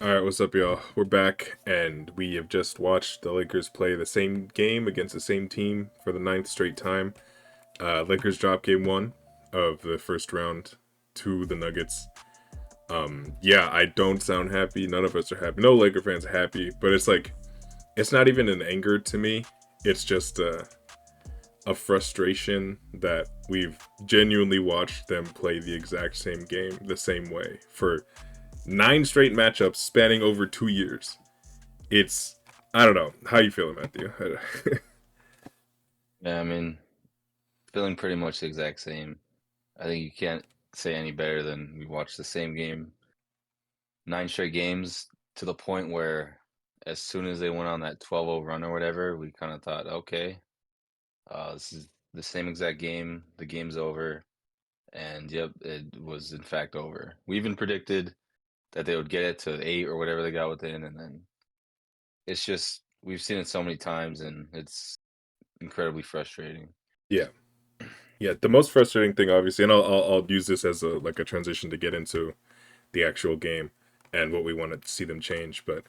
All right, what's up, y'all? We're back, and we have just watched the Lakers play the same game against the same team for the ninth straight time. Lakers dropped game one of the first round to the Nuggets. Yeah, I don't sound happy. None of us are happy. No Laker fans are happy, but it's like, it's not even an anger to me. It's just a frustration that we've genuinely watched them play the exact same game the same way for nine straight matchups spanning over 2 years. It's I don't know how you feeling, Matthew. Yeah, I mean, feeling pretty much the exact same. I think you can't say any better than we watched the same game, nine straight games to the point where as soon as they went on that 12-0 run or whatever, we kind of thought, okay, this is the same exact game. The game's over. And yep, it was in fact over. We even predicted that they would get it to eight or whatever they got within. And then it's just, we've seen it so many times and it's incredibly frustrating. Yeah, yeah. The most frustrating thing, obviously, and I'll use this as a transition to get into the actual game and what we want to see them change. But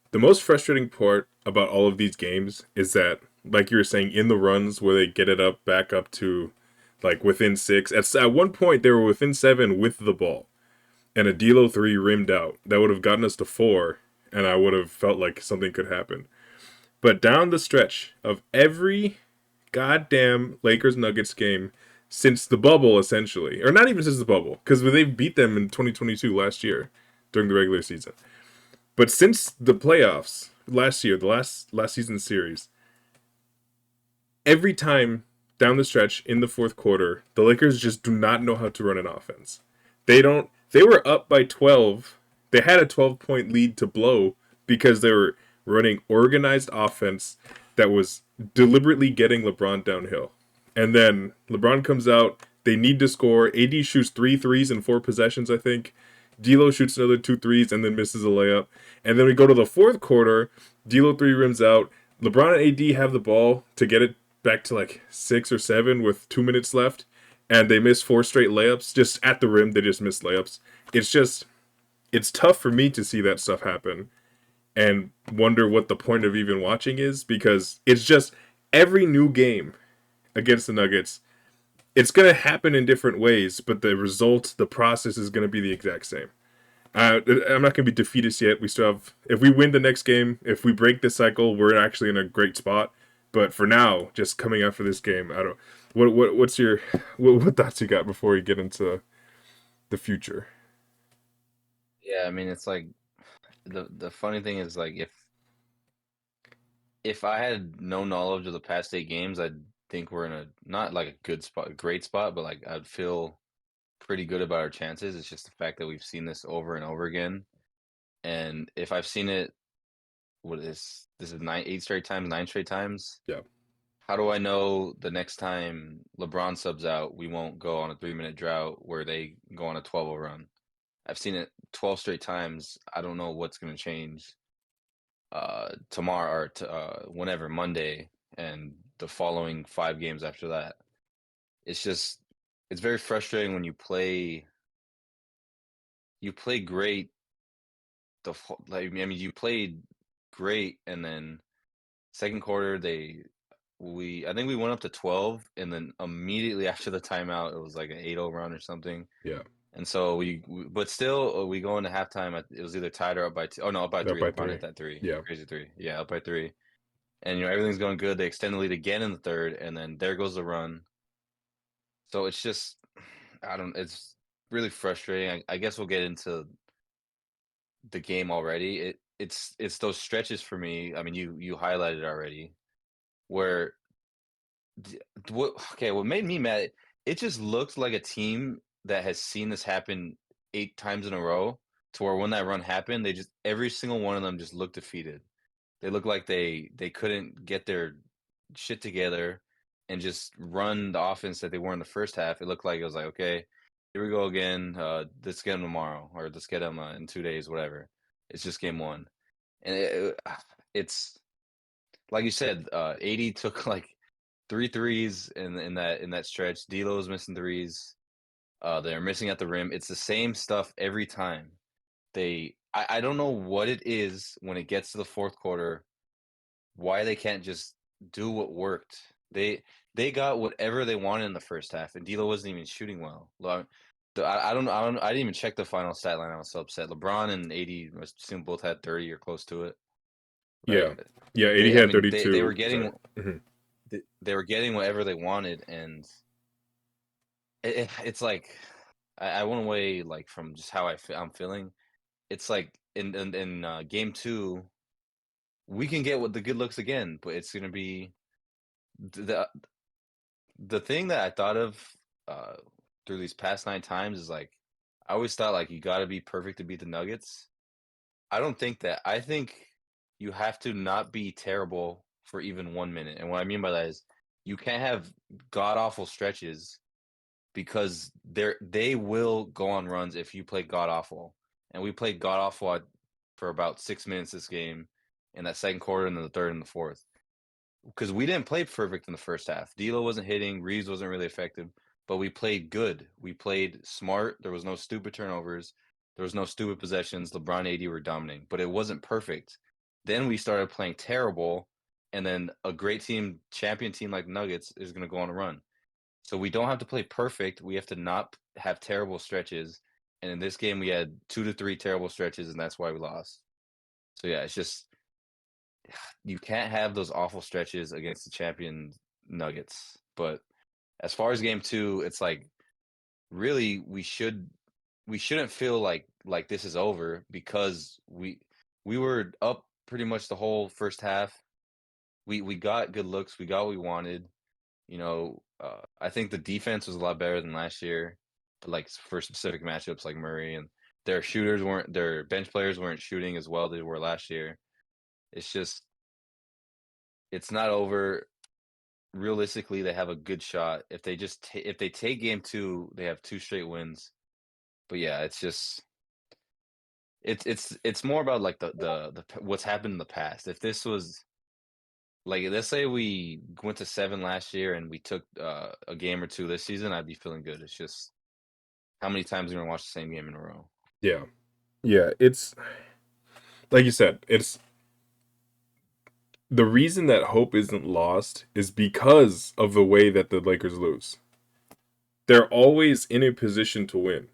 the most frustrating part about all of these games is that, like you were saying, in the runs where they get it up back up to like within six. At one point they were within seven with the ball, and a D'Lo three rimmed out that would have gotten us to four, and I would have felt like something could happen. But down the stretch of every goddamn Lakers Nuggets game since the bubble, essentially, or not even since the bubble, because they beat them in 2022 last year during the regular season. But since the playoffs last year, the last season series, every time down the stretch in the fourth quarter, the Lakers just do not know how to run an offense. They don't. They were up by 12. They had a 12-point lead to blow because they were running organized offense that was deliberately getting LeBron downhill. And then LeBron comes out. They need to score. AD shoots three threes in four possessions, I think. D'Lo shoots another two threes and then misses a layup. And then we go to the fourth quarter. D'Lo three rims out. LeBron and AD have the ball to get it back to like 6 or 7 with 2 minutes left, and they miss four straight layups just at the rim. They just miss layups. It's tough for me to see that stuff happen and wonder what the point of even watching is, because it's just every new game against the Nuggets, it's going to happen in different ways, but the result, the process is going to be the exact same. I'm not going to be defeatist yet. We still have, if we win the next game, if we break this cycle, we're actually in a great spot. But for now, just coming after this game, I don't. What's your what thoughts you got before we get into the future? Yeah, I mean, it's like the funny thing is like if I had no knowledge of the past eight games, I'd think we're in a not like a good spot, a great spot, but like I'd feel pretty good about our chances. It's just the fact that we've seen this over and over again. And if I've seen it, what is this is nine, eight straight times, nine straight times. Yeah, How do I know the next time LeBron subs out, we won't go on a 3 minute drought where they go on a 12-0 run? I've seen it 12 straight times. I don't know what's going to change tomorrow or whenever Monday and the following five games after that. It's just it's very frustrating when you play great like I mean you played great and then second quarter we I think we went up to 12 and then immediately after the timeout it was like an 8-0 run or something. yeah, And so but still, we go into halftime. It was either tied or up by two. Oh no, up by up three. by LeBron three. hit that three, Yeah, crazy three. Yeah, up by three. And everything's going good. They extend the lead again in the third, and then there goes the run. So it's just, I don't. It's really frustrating. I guess we'll get into the game already. It's those stretches for me. I mean, you highlighted already where what made me mad. It just looks like a team that has seen this happen eight times in a row. To where when that run happened, they just every single one of them just looked defeated. They look like they couldn't get their shit together and just run the offense that they were in the first half. It looked like it was like, okay, here we go again. Let's get them tomorrow or let's get them in 2 days, whatever. It's just game one, and it's like you said. 80 took like three threes in that stretch. D'Lo was missing threes. They're missing at the rim. It's the same stuff every time. I don't know what it is when it gets to the fourth quarter, why they can't just do what worked. They got whatever they wanted in the first half, and D'Lo wasn't even shooting well. I didn't even check the final stat line. I was so upset. LeBron and AD, I assume both had 30 or close to it, Yeah. right? Yeah, 80 had They were 32. Sorry. getting they were getting whatever they wanted, and it's like I went away like from just how I'm feeling. It's like in game two, we can get what the good looks again, but it's gonna be the the thing that I thought of uh through these past 9 times is like I always thought like you got to be perfect to beat the Nuggets. I don't think that. I think you have to not be terrible for even 1 minute, and what I mean by that is you can't have god awful stretches because they will go on runs if you play god awful. And we played god awful for about 6 minutes this game in that second quarter and then the third and the fourth. Because we didn't play perfect in the first half. D'Lo wasn't hitting, Reeves wasn't really effective, but we played good. We played smart. There was no stupid turnovers. There was no stupid possessions. LeBron and AD were dominating, but it wasn't perfect. Then we started playing terrible, and then a great team, champion team like Nuggets is going to go on a run. So we don't have to play perfect. We have to not have terrible stretches. And in this game, we had 2 to 3 terrible stretches, and that's why we lost. So yeah, it's just you can't have those awful stretches against the champion Nuggets. But as far as game two, it's like really we shouldn't feel like this is over because we were up pretty much the whole first half. We got good looks. We got what we wanted. I think the defense was a lot better than last year, but like for specific matchups like Murray and their bench players weren't shooting as well as they were last year. It's just it's not over. Realistically, they have a good shot if they just if they take game two, they have 2 straight wins. But yeah, it's just it's more about like the what's happened in the past. If this was like let's say we went to 7 last year and we took a game or two this season, I'd be feeling good. It's just how many times are we gonna watch the same game in a row? Yeah. Yeah, it's like you said, it's the reason that hope isn't lost is because of the way that the Lakers lose. They're always in a position to win.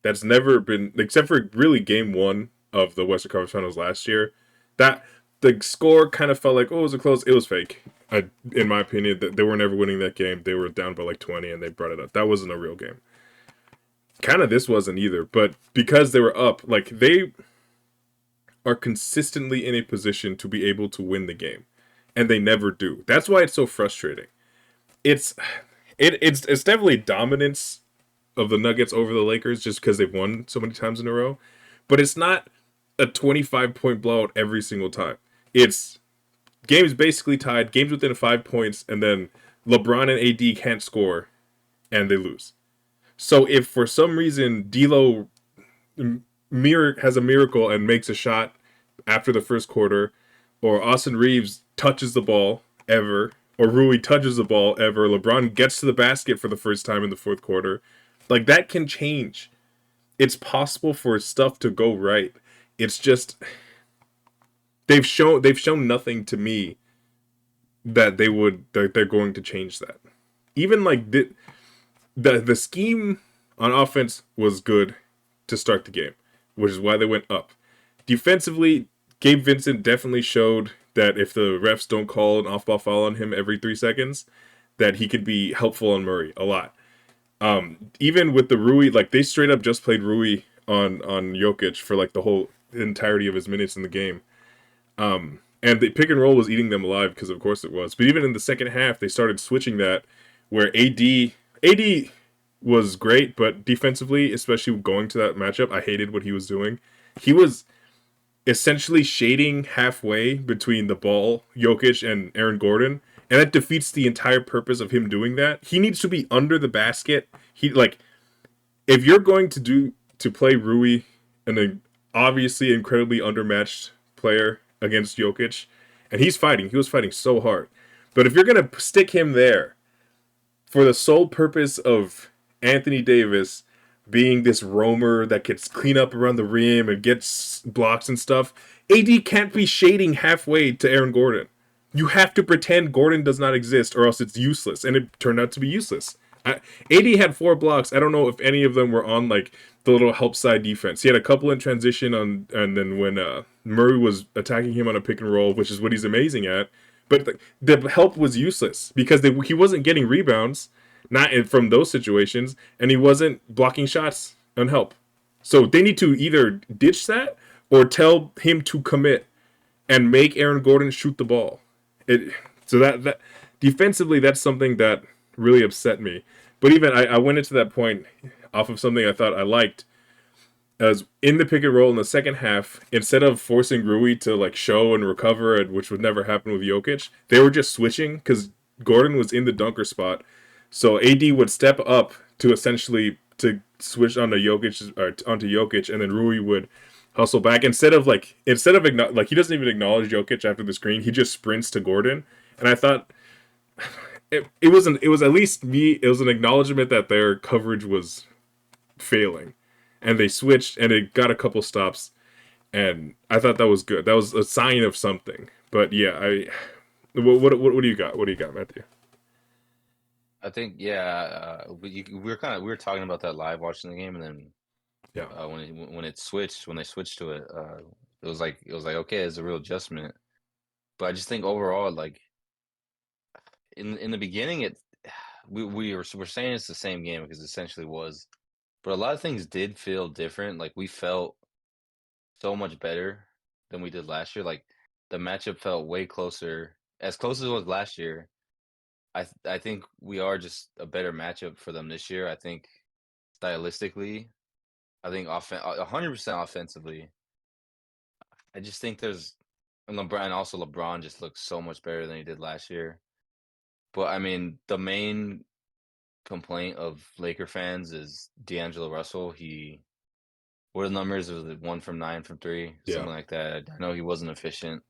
That's never been, except for really game one of the Western Conference Finals last year. That the score kind of felt like, oh, it was a close. It was fake. In my opinion, that they were never winning that game. They were down by like 20 and they brought it up. That wasn't a real game. Kind of this wasn't either, but because they were up, like they are consistently in a position to be able to win the game, and they never do. That's why it's so frustrating. It's it's definitely dominance of the Nuggets over the Lakers just because they've won so many times in a row, but it's not a 25-point blowout every single time. It's games basically tied, games within 5 points, and then LeBron and AD can't score, and they lose. So if for some reason D'Lo has a miracle and makes a shot after the first quarter, or Austin Reeves touches the ball ever, or Rui touches the ball ever, LeBron gets to the basket for the first time in the fourth quarter, like that can change. It's possible for stuff to go right. It's just they've shown nothing to me that they're going to change that. Even like the scheme on offense was good to start the game, which is why they went up. Defensively, Gabe Vincent definitely showed that if the refs don't call an off-ball foul on him every 3 seconds, that he could be helpful on Murray a lot. Even with the Rui, like they straight up just played Rui on Jokic for like the whole entirety of his minutes in the game. And the pick and roll was eating them alive because of course it was. But even in the second half, they started switching that where AD was great, but defensively, especially going to that matchup, I hated what he was doing. He was essentially shading halfway between the ball, Jokic and Aaron Gordon, and that defeats the entire purpose of him doing that. He needs to be under the basket. He like if you're going to play Rui, an obviously incredibly undermatched player against Jokic, and he was fighting so hard. But if you're gonna stick him there for the sole purpose of Anthony Davis being this roamer that gets clean up around the rim and gets blocks and stuff. AD can't be shading halfway to Aaron Gordon. You have to pretend Gordon does not exist, or else it's useless, and it turned out to be useless. AD had 4 blocks. I don't know if any of them were on like the little help side defense. He had a couple in transition on, and then when Murray was attacking him on a pick and roll, which is what he's amazing at. But the help was useless because he wasn't getting rebounds, not from those situations, and he wasn't blocking shots on help. So they need to either ditch that or tell him to commit and make Aaron Gordon shoot the ball. It so that defensively, that's something that really upset me. But even I went into that point off of something I thought I liked. As in the pick and roll in the second half, instead of forcing Rui to like show and recover, which would never happen with Jokic, they were just switching because Gordon was in the dunker spot. So AD would step up to essentially to switch onto Jokic, and then Rui would hustle back instead of like he doesn't even acknowledge Jokic after the screen. He just sprints to Gordon, and I thought it was at least me. It was an acknowledgement that their coverage was failing, and they switched, and it got a couple stops, and I thought that was good. That was a sign of something. But yeah, what do you got? What do you got, Matthew? I think yeah, we were talking about that live watching the game, and then Yeah, when they switched to it, it was like okay, it's a real adjustment. But I just think overall, like in the beginning, we're saying it's the same game because it essentially was, but a lot of things did feel different. Like we felt so much better than we did last year. Like the matchup felt way closer, as close as it was last year. I think we are just a better matchup for them this year. I think stylistically, I think 100% offensively. I just think there's and LeBron just looks so much better than he did last year. But I mean, the main complaint of Laker fans is D'Angelo Russell. What are the numbers? Was it 1 from 9 from three, yeah, something like that? I know he wasn't efficient,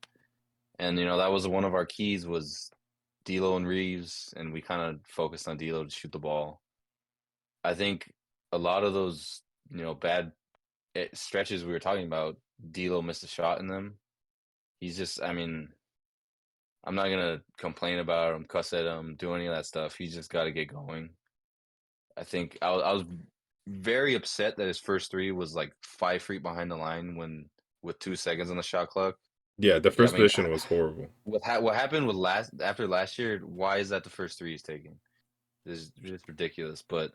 and that was one of our keys was D'Lo and Reeves, and we kind of focused on D'Lo to shoot the ball. I think a lot of those bad stretches we were talking about, D'Lo missed a shot in them. He's just, I mean, I'm not gonna complain about him, cuss at him, do any of that stuff. He's just got to get going. I was very upset that his first three was like 5 feet behind the line when with 2 seconds on the shot clock. yeah. The Yeah, I first mean, position was horrible. what happened with after last year? Why is that the first three he's taking? This is just ridiculous. But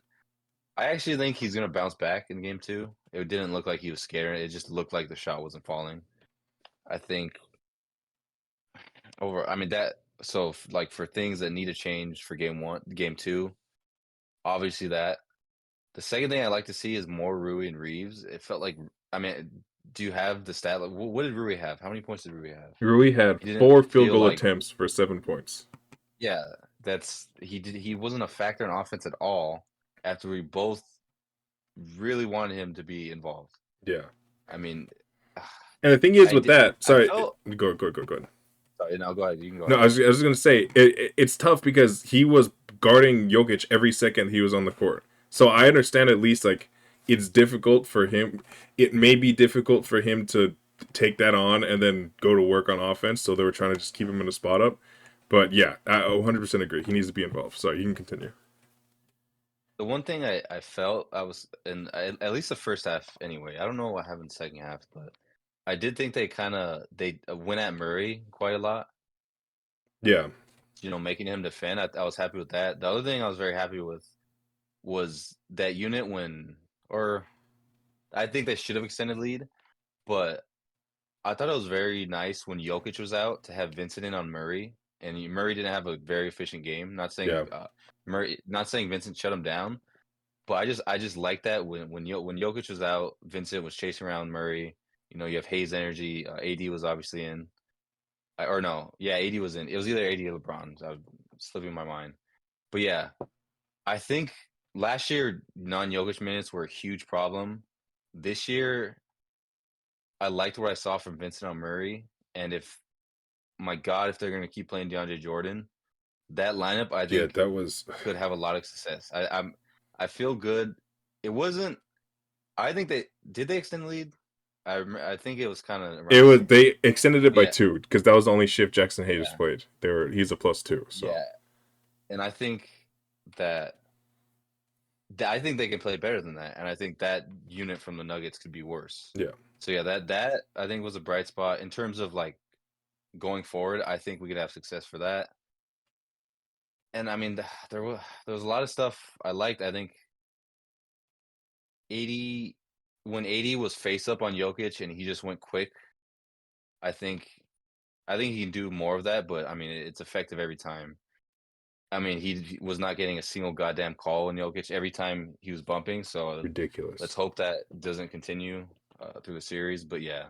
I actually think he's gonna bounce back in game two. It didn't look like he was scared. It just looked like the shot wasn't falling. I think over. I mean that. So like for things that need to change for game one, game two, obviously that. The second thing I like to see is more Rui and Reeves. It felt like, I mean, do you have the stat? Like, what did Rui have? How many points did Rui have? Rui had He didn't 4 field feel goal like, attempts for 7 points. yeah, he wasn't a factor in offense at all after we both really wanted him to be involved. Yeah, I mean, and the thing is I with did. that, I sorry, felt. go ahead. Sorry, no, go ahead. You can go No, ahead. I was gonna say it's tough because he was guarding Jokic every second he was on the court. So I understand at least like it's difficult for him. It may be difficult for him to take that on and then go to work on offense. So they were trying to just keep him in a spot up. But yeah, I 100% agree. He needs to be involved. Sorry, you can continue. The one thing I felt I was in at least the first half anyway. I don't know what happened second half, but I did think they went at Murray quite a lot. Yeah, Making him defend. I was happy with that. The other thing I was very happy with was that unit or I think they should have extended lead, but I thought it was very nice when Jokic was out to have Vincent in on Murray, and Murray didn't have a very efficient game. yeah, Not saying Vincent shut him down, but I just like that when Jokic was out, Vincent was chasing around Murray. You have Hayes energy. AD was obviously in. Or no, yeah, AD was in. It was either AD or LeBron. I was slipping my mind. But yeah, I think last year non-Jokic minutes were a huge problem. This year, I liked what I saw from Vincent on Murray, and if my God, if they're going to keep playing DeAndre Jordan, that lineup I yeah. think That was could have a lot of success. I feel good. It wasn't. I think they extend the lead. I think it was kind of around It the was same. they extended it But by yeah, 2 because that was the only shift Jackson Hayes yeah, played. He's a +2, so yeah. And that I think they can play better than that, and I think that unit from the Nuggets could be worse. yeah. So yeah, that I think was a bright spot in terms of like going forward. I think we could have success for that. And I mean, there was a lot of stuff I liked. I think 80 when 80 was face up on Jokic and he just went quick. I think I think he can do more of that, but I mean, it's effective every time. I mean, he was not getting a single goddamn call in Jokic every time he was bumping. So let's Ridiculous. hope that doesn't continue through the series. But yeah,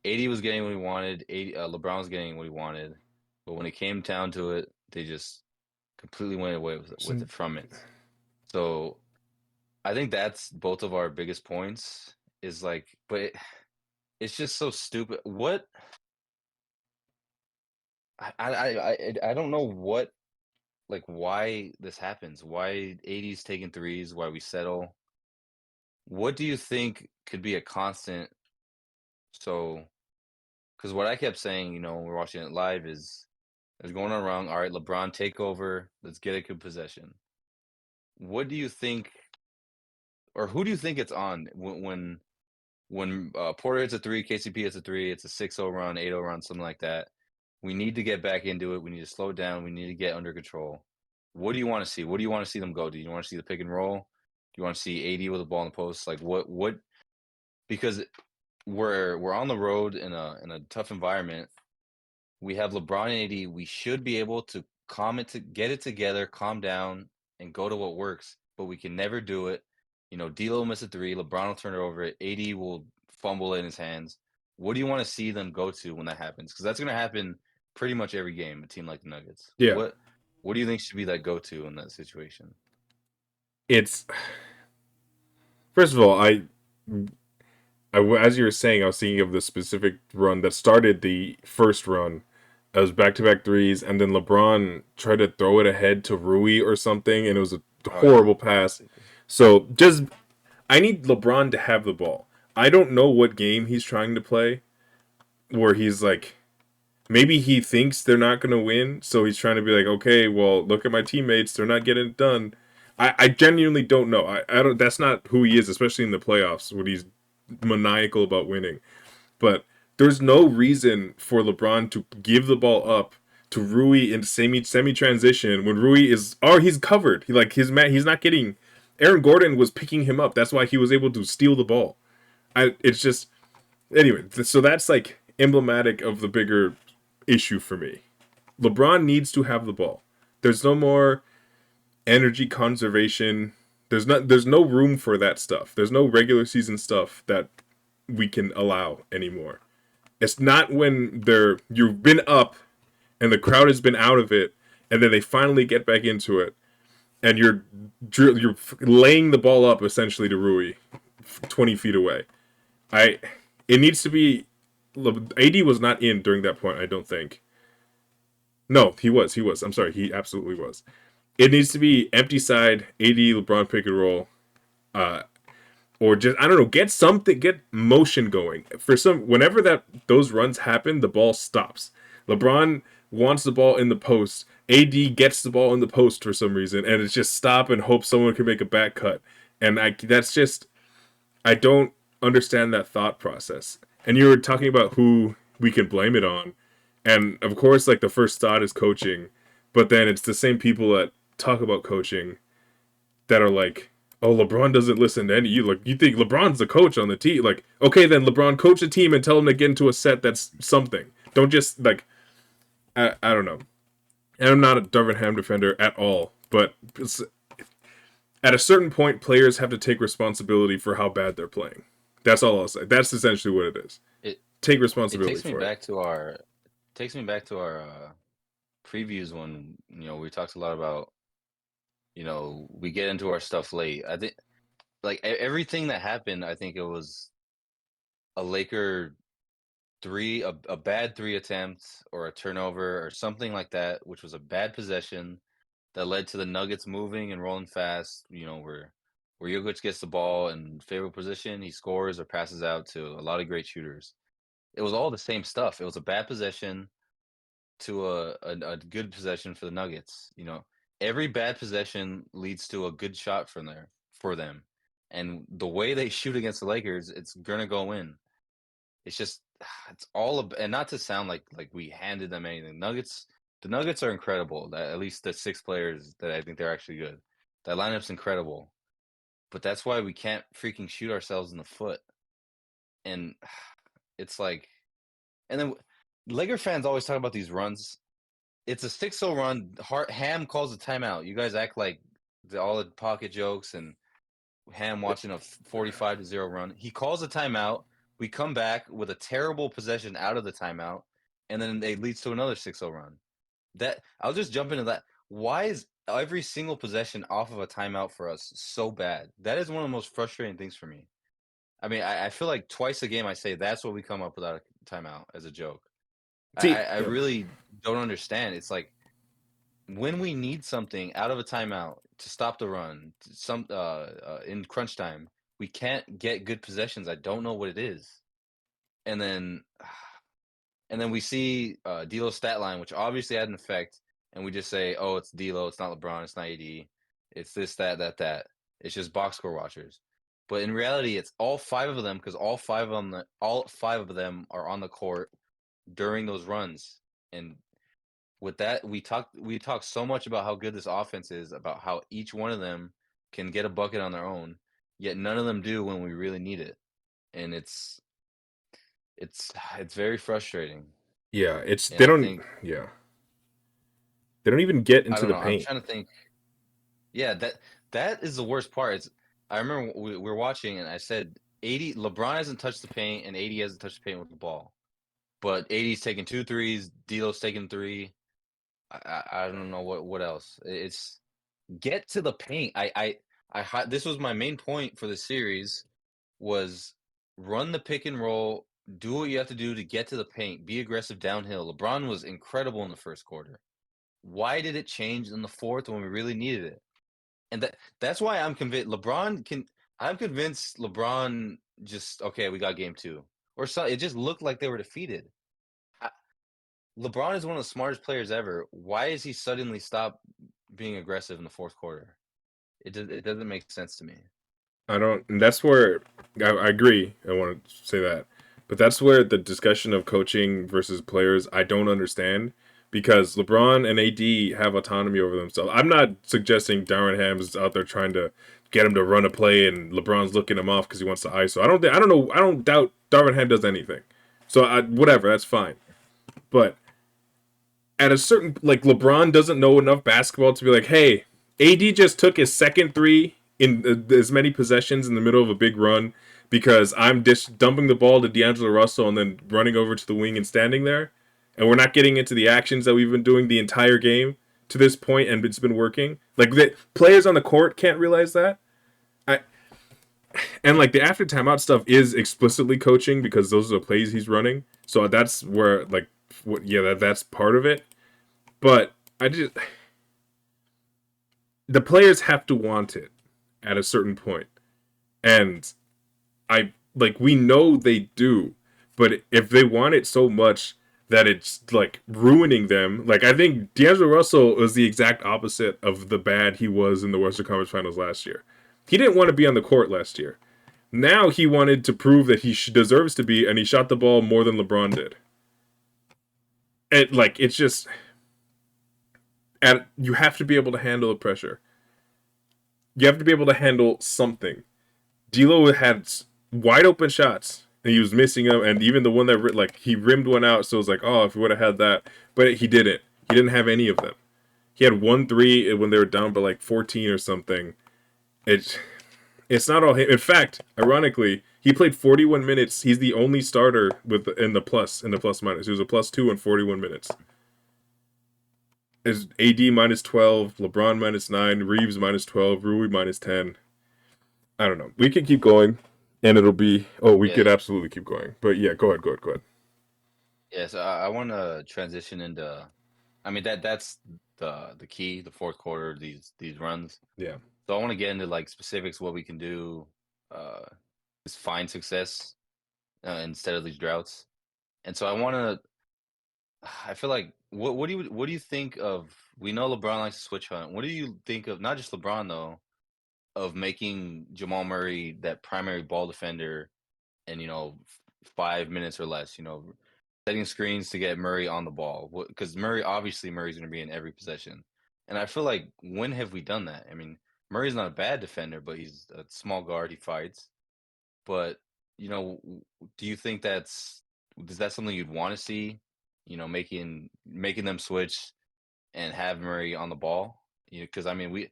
80 was getting what he wanted. 80, LeBron was getting what he wanted. But when it came down to it, they just completely went away with So, it from it. So I think that's both of our biggest points. Is like, but it's just so stupid. What I don't know what like why this happens. Why 80's taking threes? Why we settle? What do you think could be a constant? So, because what I kept saying, when we're watching it live is it's going on wrong. All right, LeBron, take over. Let's get a good possession. What do you think, or who do you think it's on when Porter hits a three, KCP hits a three, it's a 6-0 run, 8-0 run, something like that. We need to get back into it. We need to slow down. We need to get under control. What do you want to see? What do you want to see them go? Do you want to see the pick and roll? Do you want to see 80 with the ball in the post? Like what because we're on the road in a tough environment. We have LeBron and 80. We should be able to get it together, calm down, and go to what works. But we can never do it. D'Lo will miss a three. LeBron will turn it over. 80 will fumble it in his hands. What do you want to see them go to when that happens? Because that's going to happen pretty much every game. A team like the Nuggets. Yeah, What do you think should be that go to in that situation? it's first of all, as you were saying, I was thinking of the specific run that started the first run. It was back-to-back threes, and then LeBron tried to throw it ahead to Rui or something, and it was a Oh yeah, horrible that was pass. stupid. So just I need LeBron to have the ball. I don't know what game he's trying to play, where he's like, maybe he thinks they're not going to win, so he's trying to be like, okay, well, look at my teammates, they're not getting it done. I genuinely don't know. I don't. That's not who he is, especially in the playoffs when he's maniacal about winning. But there's no reason for LeBron to give the ball up to Rui in semi transition when Rui is he's covered. He's not getting. Aaron Gordon was picking him up. That's why he was able to steal the ball. It's just anyway. So that's like emblematic of the bigger issue for me. LeBron needs to have the ball. There's no more energy conservation. There's no room for that stuff. There's no regular season stuff that we can allow anymore. It's not when you've been up and the crowd has been out of it, and then they finally get back into it, and you're laying the ball up essentially to Rui, 20 feet away. I it needs to be. AD was not in during that point. I don't think. No, he was. He was. I'm sorry. He absolutely was. It needs to be empty side, AD, LeBron pick and roll, uh, or just I don't know, get something, get motion going. Whenever those runs happen, the ball stops. LeBron wants the ball in the post. AD gets the ball in the post for some reason, and it's just stop and hope someone can make a back cut. And that's just I don't understand that thought process. And you were talking about who we can blame it on, and of course, like the first thought is coaching, but then it's the same people that talk about coaching that are like, "Oh, LeBron doesn't listen to any you." Like, you think LeBron's the coach on the team? Like, okay, then LeBron coach the team and tell them to get into a set that's something. Don't just like, I don't know. And I'm not a Darvin Ham defender at all, but at a certain point, players have to take responsibility for how bad they're playing. That's all I'll say. That's essentially what it is. It Take it responsibility takes me for it. back to our previews when we talked a lot about we get into our stuff late. I think like everything that happened, I think it was a Laker a bad three attempt or a turnover or something like that, which was a bad possession that led to the Nuggets moving and rolling fast. We're where Jokic gets the ball in favorable position, he scores or passes out to a lot of great shooters. It was all the same stuff. It was a bad possession to a good possession for the Nuggets. You know, every bad possession leads to a good shot from there for them. And the way they shoot against the Lakers, it's gonna go in. It's just it's and not to sound like we handed them anything. The Nuggets are incredible. At least the 6 players that I think they're actually good. That lineup's incredible. But that's why we can't freaking shoot ourselves in the foot. And it's like, and then Laker fans always talk about these runs. It's a 6-0 run. Ham calls a timeout. You guys act like all the pocket jokes and Ham watching a 45-0 run. He calls a timeout. We come back with a terrible possession out of the timeout, and then it leads to another 6-0 run. That I'll just jump into that. Why is every single possession off of a timeout for us so bad? That is one of the most frustrating things for me. I mean, I feel like twice a game I say that's what we come up without a timeout as a joke. See, I yeah. really don't understand. It's like when we need something out of a timeout to stop the run, in crunch time, we can't get good possessions. I don't know what it is. And then we see D'Lo's stat line, which obviously had an effect, and we just say, "Oh, it's D'Lo. It's not LeBron. It's not AD. It's this, that, that, that." It's just box score watchers. But in reality, it's all 5 of them because all 5 of them are on the court during those runs. And with that, we talk so much about how good this offense is, about how each one of them can get a bucket on their own, yet none of them do when we really need it. And it's very frustrating. Yeah, And I think they don't even get I into don't the know. I'm paint. trying to think. Yeah, that is the worst part. I remember we were watching, and I said 80. LeBron hasn't touched the paint, and 80 hasn't touched the paint with the ball. But 80's taking 2 threes. D'Lo's taking 3. I don't know what else. It's get to the paint. This was my main point for the series was run the pick and roll, do what you have to do to get to the paint, be aggressive downhill. LeBron was incredible in the first quarter. Why did it change in the fourth when we really needed it? And that's why I'm convinced LeBron just okay, we got game 2. Or so it just looked like they were defeated. I, LeBron is one of the smartest players ever. Why is he suddenly stop being aggressive in the fourth quarter? It doesn't make sense to me. I don't, and that's where I agree. I want to say that, but that's where the discussion of coaching versus players I don't understand because LeBron and AD have autonomy over themselves. I'm not suggesting Darren Ham is out there trying to get him to run a play and LeBron's looking him off because he wants to ISO. I don't know. I don't doubt Darvin Ham does anything. So whatever, that's fine. But at a certain like LeBron doesn't know enough basketball to be like, hey, AD just took his second 3 in as many possessions in the middle of a big run because I'm dumping the ball to D'Angelo Russell and then running over to the wing and standing there, and we're not getting into the actions that we've been doing the entire game to this point, and it's been working. Like the players on the court can't realize that. I and like the after timeout stuff is explicitly coaching because those are the plays he's running. So that's where like that's part of it. But I just the players have to want it at a certain point. And I like we know they do, but if they want it so much that it's like ruining them, like I think D'Angelo Russell was the exact opposite of the bad he was in the Western Conference Finals last year. He didn't want to be on the court last year. Now he wanted to prove that he deserves to be, and he shot the ball more than LeBron did. And like it's just, and you have to be able to handle the pressure. You have to be able to handle something. D'Lo had wide open shots, and he was missing them. And even the one that like he rimmed one out, so it was like, oh, if he would have had that, but he didn't. He didn't have any of them. He had 1 3 when they were down by like 14 or something. It's not all him. In fact, ironically, he played 41 minutes. He's the only starter in the plus minus. He was a +2 in 41 minutes. Is AD -12, LeBron -9, Reeves -12, Rui -10. I don't know. We could keep going, and it'll be. Oh, we could Yeah, absolutely keep going. But yeah, go ahead. yeah. So I want to transition into. I mean that's the key. The fourth quarter. These runs. Yeah. So I want to get into like specifics what we can do uh is find success instead of these droughts. And so I want to I feel like what do you think of we know LeBron likes to switch hunt. What do you think of not just LeBron though of making Jamal Murray that primary ball defender in 5 minutes or less, setting screens to get Murray on the ball because Murray's going to be in every possession. And I feel like when have we done that? I mean, Murray's not a bad defender, but he's a small guard. He fights. But do you think is that something you'd want to see? Making them switch and have Murray on the ball. Because I mean,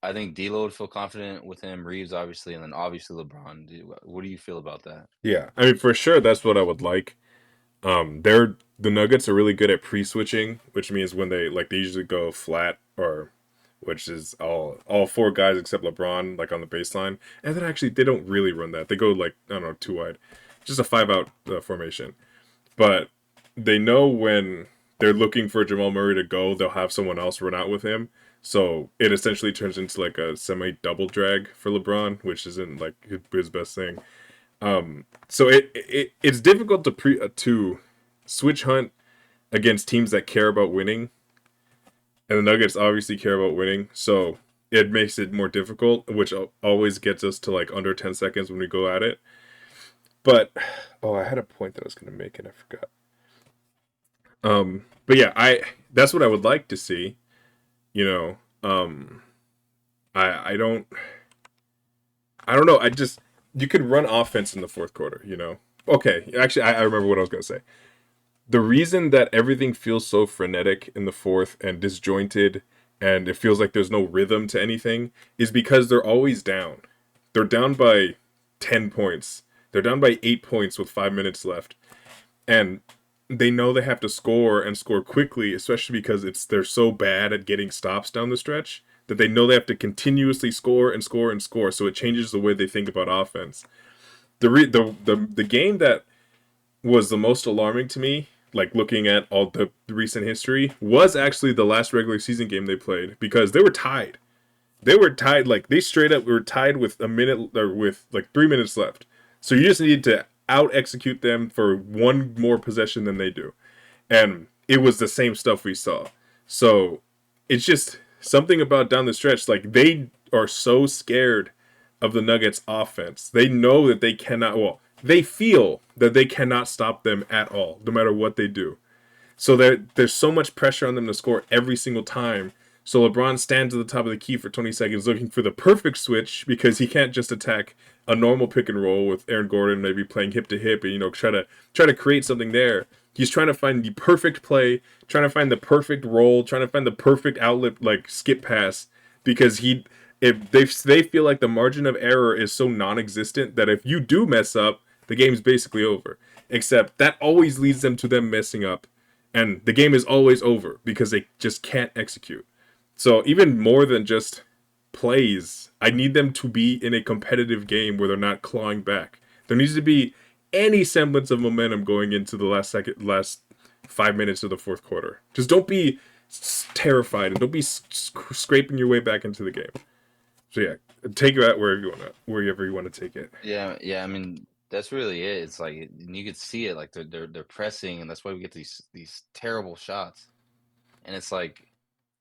I think D'Lo would feel confident with him, Reeves obviously, and then obviously LeBron. What do you feel about that? Yeah, I mean for sure that's what I would like. The Nuggets are really good at pre-switching, which means when they usually go flat or which is all four guys except LeBron like on the baseline, and then actually they don't really run that. They go like I don't know two wide, just a five out formation. But they know when they're looking for Jamal Murray to go, they'll have someone else run out with him. So it essentially turns into like a semi double drag for LeBron, which isn't like his best thing. So it's difficult to switch hunt against teams that care about winning, and the Nuggets obviously care about winning. So it makes it more difficult, which always gets us to like under 10 seconds when we go at it. But I had a point that I was going to make and I forgot. But yeah, I that's what I would like to see. You know, I don't know. I just you could run offense in the fourth quarter. Okay. Actually, I remember what I was gonna say. The reason that everything feels so frenetic in the fourth and disjointed, and it feels like there's no rhythm to anything, is because they're always down. They're down by 10 points. They're down by 8 points with 5 minutes left, and they know they have to score and score quickly, especially because they're so bad at getting stops down the stretch that they know they have to continuously score and score and score. So it changes the way they think about offense. The game that was the most alarming to me, like looking at all the recent history, was actually the last regular season game they played because they were tied. They were tied, like they straight up were tied with a minute or with like 3 minutes left. So you just need to out execute them for one more possession than they do. And it was the same stuff we saw. So it's just something about down the stretch. Like they are so scared of the Nuggets offense. They know that they cannot, well, they feel that they cannot stop them at all, no matter what they do. So there's so much pressure on them to score every single time. So LeBron stands at the top of the key for 20 seconds looking for the perfect switch because he can't just attack a normal pick and roll with Aaron Gordon maybe playing hip to hip and try to create something there. He's trying to find the perfect play, trying to find the perfect roll, trying to find the perfect outlet like skip pass because if they feel like the margin of error is so non-existent that if you do mess up, the game's basically over. Except that always leads them messing up and the game is always over because they just can't execute. So even more than just plays, I need them to be in a competitive game where they're not clawing back. There needs to be any semblance of momentum going into the last 5 minutes of the fourth quarter. Just don't be terrified and don't be scraping your way back into the game. So yeah, take that wherever you want to take it. Yeah, yeah. I mean, that's really it. It's like you could see it, like they're pressing, and that's why we get these terrible shots. And it's like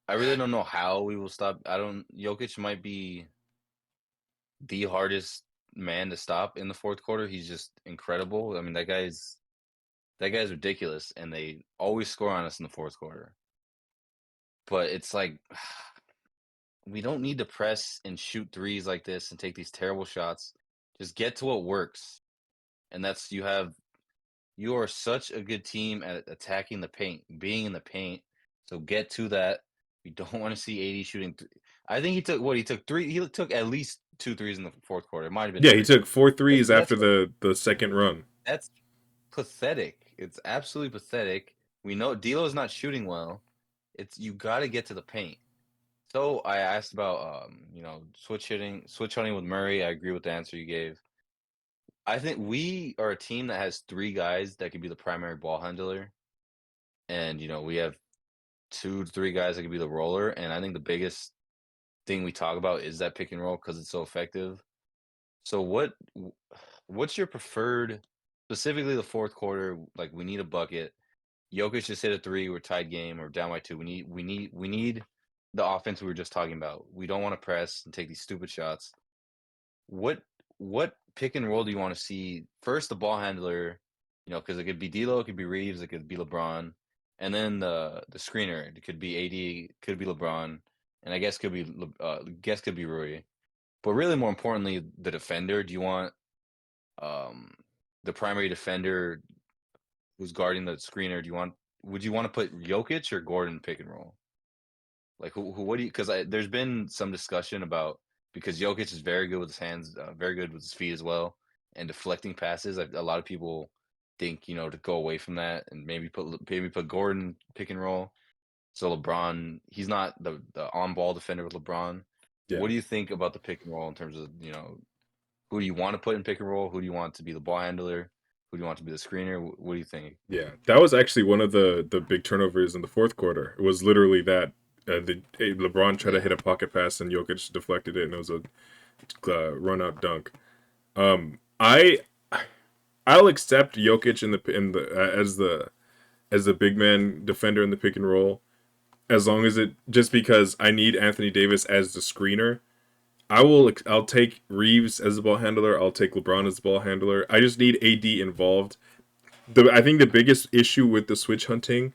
I really don't know how we will stop. I don't. Jokic might be the hardest man to stop in the fourth quarter. He's just incredible. I mean, that guy's ridiculous, and they always score on us in the fourth quarter. But it's like we don't need to press and shoot threes like this and take these terrible shots. Just get to what works, and that's you are such a good team at attacking the paint, being in the paint. So get to that. We don't want to see 80 shooting. I think he took what he took three. He took at least two threes in the fourth quarter. It might have been Yeah, he three. took four That's threes that's after the second run. that's pathetic. It's absolutely pathetic. We know D'Lo's not shooting well. It's you got to get to the paint. So I asked about switch hunting with Murray. I agree with the answer you gave. I think we are a team that has three guys that could be the primary ball handler, and we have 2 to 3 guys that could be the roller. And I think the biggest thing we talk about is that pick and roll because it's so effective. So what's your preferred, specifically the fourth quarter? Like we need a bucket. Jokic just hit a three. We're tied game. Or down by two. We need the offense we were just talking about. We don't want to press and take these stupid shots. What what pick and roll do you want to see? First, the ball handler, because it could be D'Lo, it could be Reeves, it could be LeBron, and then the screener. It could be AD, could be LeBron, and I guess could be Rui. But really, more importantly, the defender. Do you want um the primary defender who's guarding the screener? Would you want to put Jokic or Gordon pick and roll? Like who what do you? Because there's been some discussion about because Jokic is very good with his hands, very good with his feet as well, and deflecting passes. A lot of people think to go away from that and maybe put Gordon pick and roll. So LeBron, he's not the on ball defender with LeBron. Yeah. What do you think about the pick and roll in terms of who do you want to put in pick and roll? Who do you want to be the ball handler? Who do you want to be the screener? What do you think? Yeah, that was actually one of the big turnovers in the fourth quarter. It was literally that LeBron tried to hit Yeah, a pocket pass and Jokic deflected it, and it was a run out dunk. I I'll accept Jokic in the as the big man defender in the pick and roll as long as it just because I need Anthony Davis as the screener. I'll take Reeves as the ball handler. I'll take LeBron as the ball handler. I just need AD involved. I think the biggest issue with the switch hunting,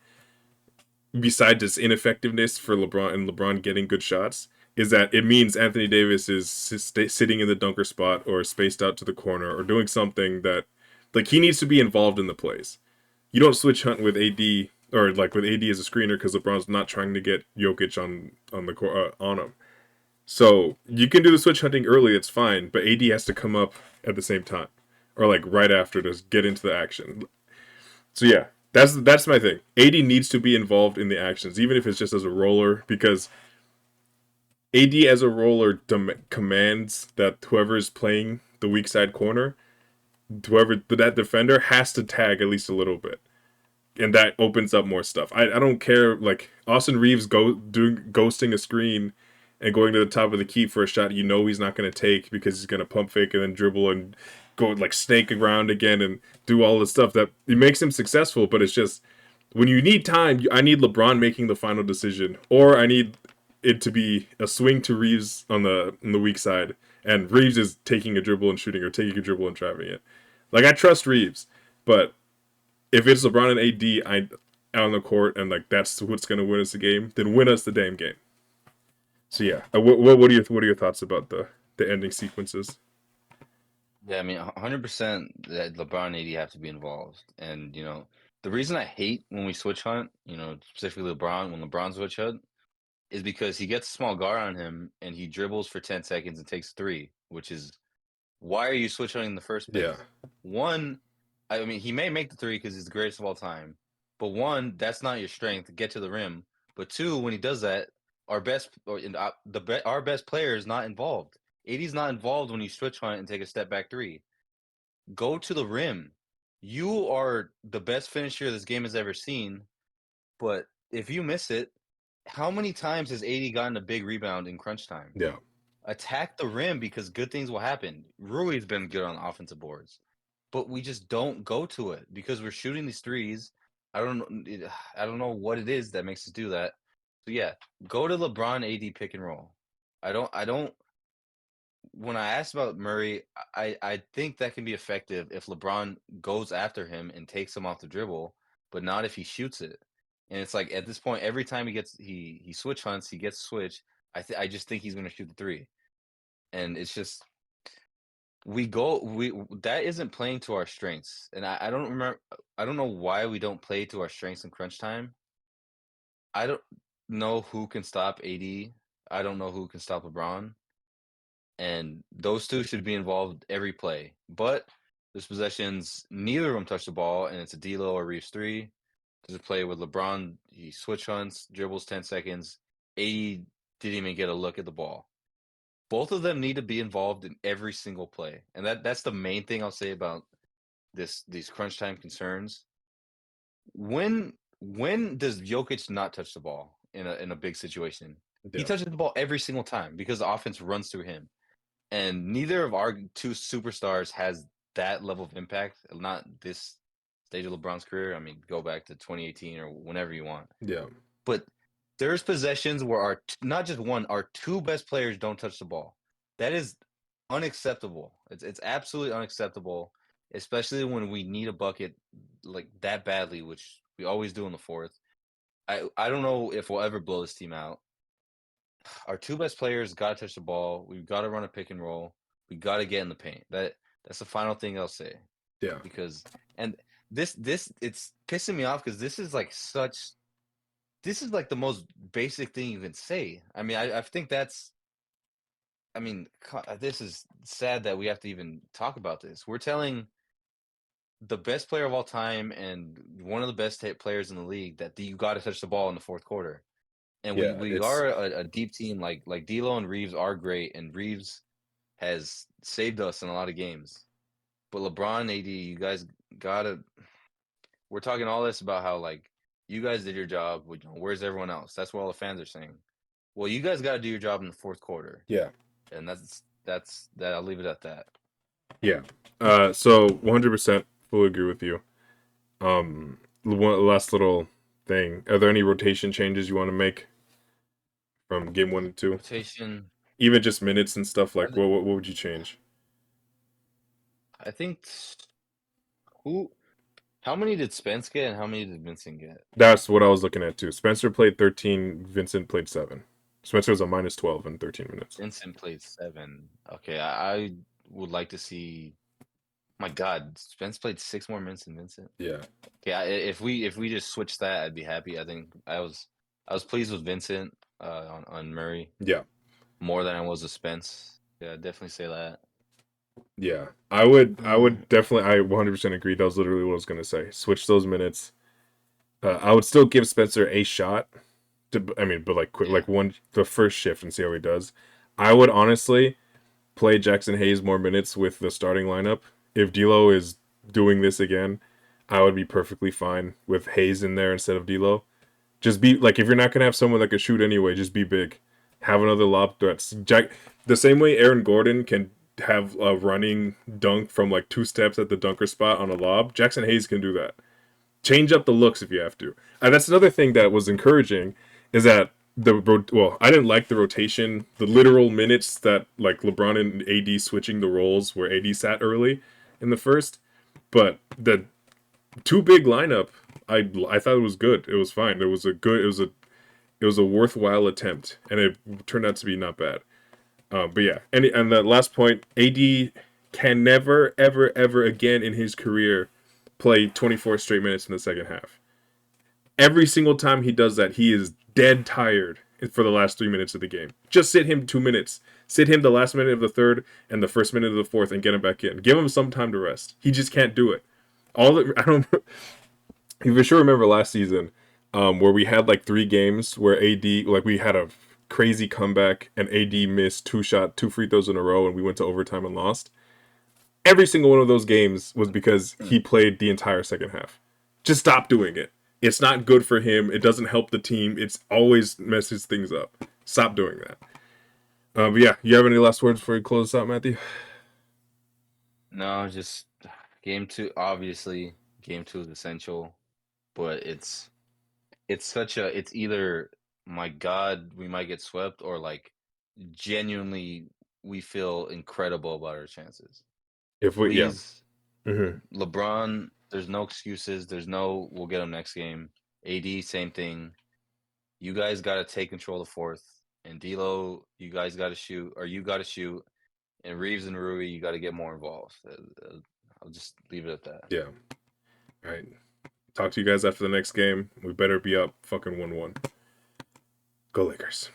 besides its ineffectiveness for LeBron and LeBron getting good shots, is that it means Anthony Davis is sitting in the dunker spot or spaced out to the corner or doing something that, like, he needs to be involved in the plays. You don't switch hunt with AD or like with AD as a screener because LeBron's not trying to get Jokic on the on him. So you can do the switch hunting early, it's fine, but AD has to come up at the same time or like right after to get into the action. So yeah, that's my thing. AD needs to be involved in the actions, even if it's just as a roller, because AD as a roller commands that whoever is playing the weak side corner, whoever that defender has to tag at least a little bit, and that opens up more stuff. I don't care like Austin Reeves doing ghosting a screen and going to the top of the key for a shot he's not going to take because he's going to pump fake and then dribble and go like snake around again and do all the stuff that it makes him successful. But it's just when you need time, I need LeBron making the final decision, or I need it to be a swing to Reeves on the weak side, and Reeves is taking a dribble and shooting, or taking a dribble and trapping it. Like I trust Reeves, but if it's LeBron and AD out on the court and like that's what's going to win us the game, then win us the damn game. So yeah, what are your thoughts about the ending sequences? yeah. I mean, 100% that LeBron and AD have to be involved, and the reason I hate when we switch hunt, specifically LeBron when LeBron switch hunt, is because he gets a small guard on him and he dribbles for 10 seconds and takes three, which is why are you switch hunting in the first Yeah, place? One, I mean, he may make the three because he's the greatest of all time, but one, that's not your strength. Get to the rim. But two, when he does that, our best or our best player is not involved. AD's not involved when you switch hunt and take a step back three. Go to the rim. You are the best finisher this game has ever seen. But if you miss it, how many times has AD gotten a big rebound in crunch time? yeah, Attack the rim because good things will happen. Rui's been good on offensive boards, but we just don't go to it because we're shooting these threes. I don't know. I don't know what it is that makes us do that. So yeah, go to LeBron AD pick and roll. I don't. When I asked about Murray, I think that can be effective if LeBron goes after him and takes him off the dribble, but not if he shoots it. And it's like at this point, every time he switch hunts, he gets switch. I just think he's going to shoot the three, and it's just we that isn't playing to our strengths. And I don't remember. I don't know why we don't play to our strengths in crunch time. I don't know who can stop AD. I don't know who can stop LeBron. And those two should be involved every play. But there's possessions, neither of them touch the ball, and it's a D'Lo or Reeves three. There's a play with LeBron, he switch hunts, dribbles 10 seconds. AD didn't even get a look at the ball. Both of them need to be involved in every single play, and that's the main thing I'll say about these crunch time concerns. When does Jokic not touch the ball in a big situation? He Yeah. touches the ball every single time because the offense runs through him. And neither of our two superstars has that level of impact. Not this stage of LeBron's career. I mean, go back to 2018 or whenever you want. Yeah. But there's possessions where not just one, our two best players don't touch the ball. That is unacceptable. It's absolutely unacceptable, especially when we need a bucket like that badly, which we always do in the fourth. I don't know if we'll ever blow this team out. Our two best players got to touch the ball. We've got to run a pick and roll. We got to get in the paint. That's the final thing I'll say Yeah. because and this it's pissing me off because this is like the most basic thing you can say. I mean, I think that's. I mean, this is sad that we have to even talk about this. We're telling the best player of all time and one of the best players in the league that you got to touch the ball in the fourth quarter. And we Yeah. we It's are a deep team. Like D'Lo and Reeves are great, and Reeves has saved us in a lot of games. But LeBron, AD, you guys gotta. We're talking all this about how like you guys did your job. Where's everyone else? That's what all the fans are saying. Well, you guys got to do your job in the fourth quarter, yeah. and that's that. I'll leave it at that. Yeah. So 100% fully agree with you. One last little thing. Are there any rotation changes you want to make from game 1 and 2? Rotation. Even just minutes and stuff. I, Like, th- what would you change? I think who. How many did Spence get, and how many did Vincent get? That's what I was looking at too. Spencer played 13. Vincent played 7. Spencer was a minus 12 in 13 minutes. Vincent played 7. Okay, I would like to see. My God, Spence played 6 more minutes than Vincent. Yeah. Yeah, if we just switch that, I'd be happy. I think I was pleased with Vincent on Murray Yeah. more than I was with Spence. Yeah, I'd definitely say that. Yeah. I would Mm, definitely, I 100% agree. That was literally what I was going to say. Switch those minutes. I would still give Spencer a shot. I mean, but like quick, yeah, like the first shift and see how he does. I would honestly play Jackson Hayes more minutes with the starting lineup. If D'Lo is doing this again, I would be perfectly fine with Hayes in there instead of D'Lo. Just be like, if you're not gonna have someone that can shoot anyway, just be big. Have another lob threat. The same way Aaron Gordon can have a running dunk from like 2 steps at the dunker spot on a lob. Jackson Hayes can do that. Change up the looks if you have to. And that's another thing that was encouraging is that I didn't like the rotation, the literal minutes that like LeBron and AD switching the roles where AD sat early in the first, but the too big lineup, I thought it was good. It was fine. It was a worthwhile attempt, and it turned out to be not bad. But yeah, and the last point, AD can never ever ever again in his career play 24 straight minutes in the second half. Every single time he does that, he is dead tired for the last 3 minutes of the game. Just sit him 2 minutes. Sit him the last minute of the third and the first minute of the fourth and get him back in. Give him some time to rest. He just can't do it. I don't. You for sure remember last season, where we had like 3 games where AD like we had a crazy comeback and AD missed 2 free throws in a row and we went to overtime and lost. Every single one of those games was because he played the entire second half. Just stop doing it. It's not good for him. It doesn't help the team. It's always messes things up. Stop doing that. But yeah, you have any last words before you close this out, Matthew? no, just game two. Obviously, game two is essential, but it's such a it's either my God we might get swept or like genuinely we feel incredible about our chances. If we, yeah. Please, Mm-hmm. LeBron, there's no excuses. There's no we'll get him next game. AD, same thing. You guys got to take control of the fourth. And D'Lo, you guys got to shoot, or you got to shoot. And Reeves and Rui, you got to get more involved. I'll just leave it at that. Yeah. All right. Talk to you guys after the next game. We better be up fucking 1-1. Go Lakers.